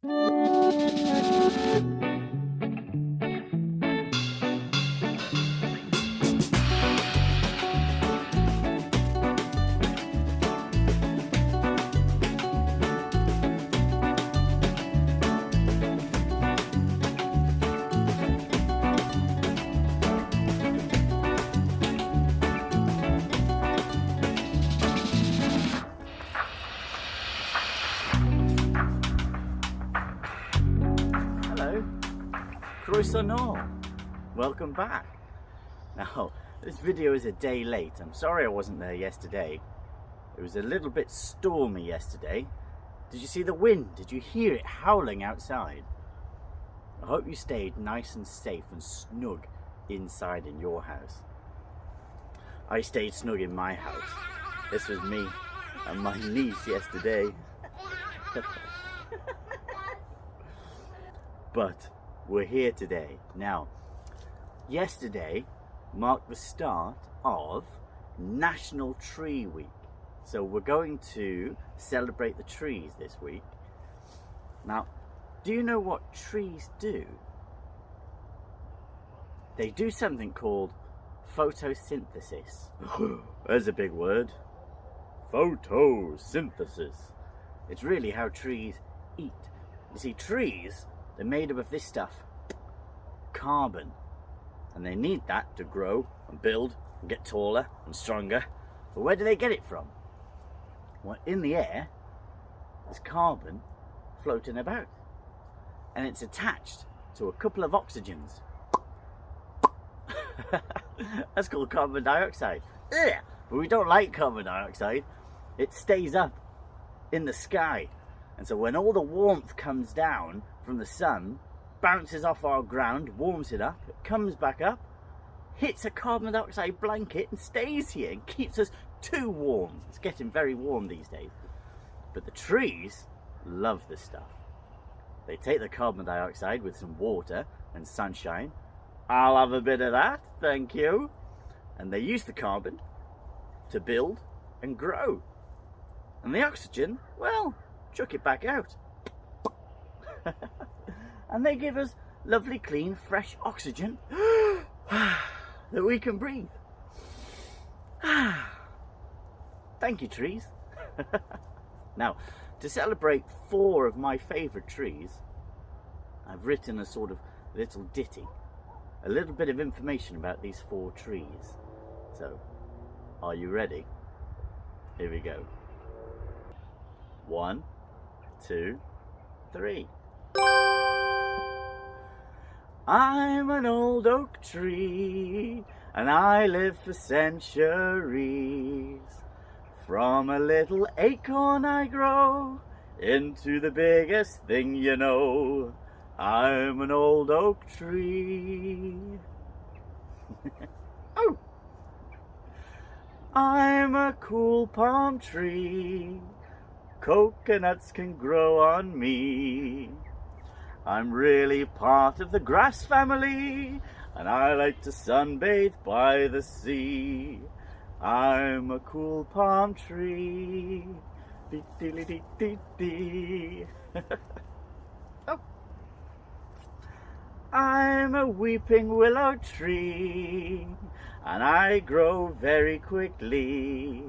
Croeso. Welcome back. Now, this video is a day late. I'm sorry I wasn't there yesterday. It was a little bit stormy yesterday. Did you see the wind? Did you hear it howling outside? I hope you stayed nice and safe and snug inside in your house. I stayed snug in my house. This was me and my niece yesterday. But we're here today. Now, yesterday marked the start of National Tree Week. So we're going to celebrate the trees this week. Now, do you know what trees do? They do something called photosynthesis. There's a big word. Photosynthesis. It's really how trees eat. You see, trees, they're made up of this stuff, carbon, and they need that to grow and build and get taller and stronger. But where do they get it from? Well, in the air, there's carbon floating about, and it's attached to a couple of oxygens. That's called carbon dioxide. Ugh. But we don't like carbon dioxide. It stays up in the sky, and so when all the warmth comes down from the sun, bounces off our ground, warms it up, it comes back up, hits a carbon dioxide blanket and stays here and keeps us too warm. It's getting very warm these days. But the trees love this stuff. They take the carbon dioxide with some water and sunshine. I'll have a bit of that, thank you. And they use the carbon to build and grow. And the oxygen, well, chuck it back out. And they give us lovely, clean, fresh oxygen that we can breathe. Thank you, trees. Now, to celebrate 4 of my favourite trees, I've written a sort of little ditty, a little bit of information about these 4 trees. So, are you ready? Here we go. 1, 2, 3. I'm an old oak tree, and I live for centuries. From a little acorn I grow into the biggest thing you know. I'm an old oak tree. Oh! I'm a cool palm tree. Coconuts can grow on me. I'm really part of the grass family, and I like to sunbathe by the sea. I'm a cool palm tree. Dee dee dee dee dee. Oh. I'm a weeping willow tree, and I grow very quickly.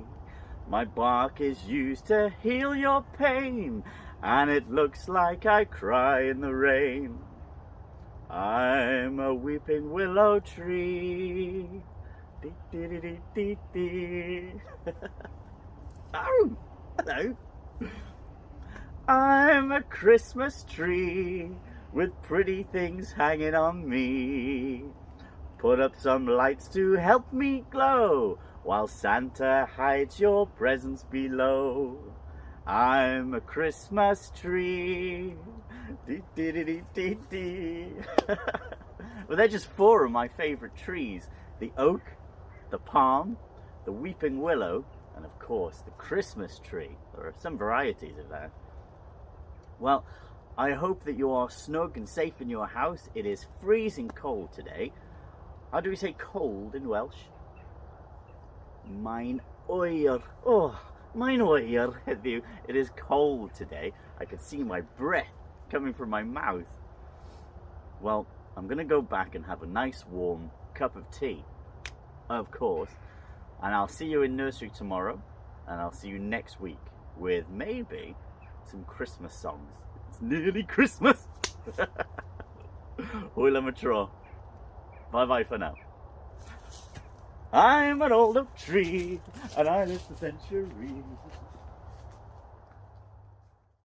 My bark is used to heal your pain, and it looks like I cry in the rain. I'm a weeping willow tree. Dee dee dee dee dee dee. Oh, hello. I'm a Christmas tree with pretty things hanging on me. Put up some lights to help me glow, while Santa hides your presents below. I'm a Christmas tree. Dee dee dee dee dee dee. Well, they're just 4 of my favourite trees. The oak, the palm, the weeping willow, and of course the Christmas tree. There are some varieties of that. Well, I hope that you are snug and safe in your house. It is freezing cold today. How do we say cold in Welsh? Mae'n oer. Oh, mae'n oer heddiw. It is cold today. I can see my breath coming from my mouth. Well, I'm going to go back and have a nice warm cup of tea, of course, and I'll see you in nursery tomorrow, and I'll see you next week with maybe some Christmas songs. It's nearly Christmas. Hwyl am y tro. Bye bye for now. I'm an old oak tree, and I live for centuries.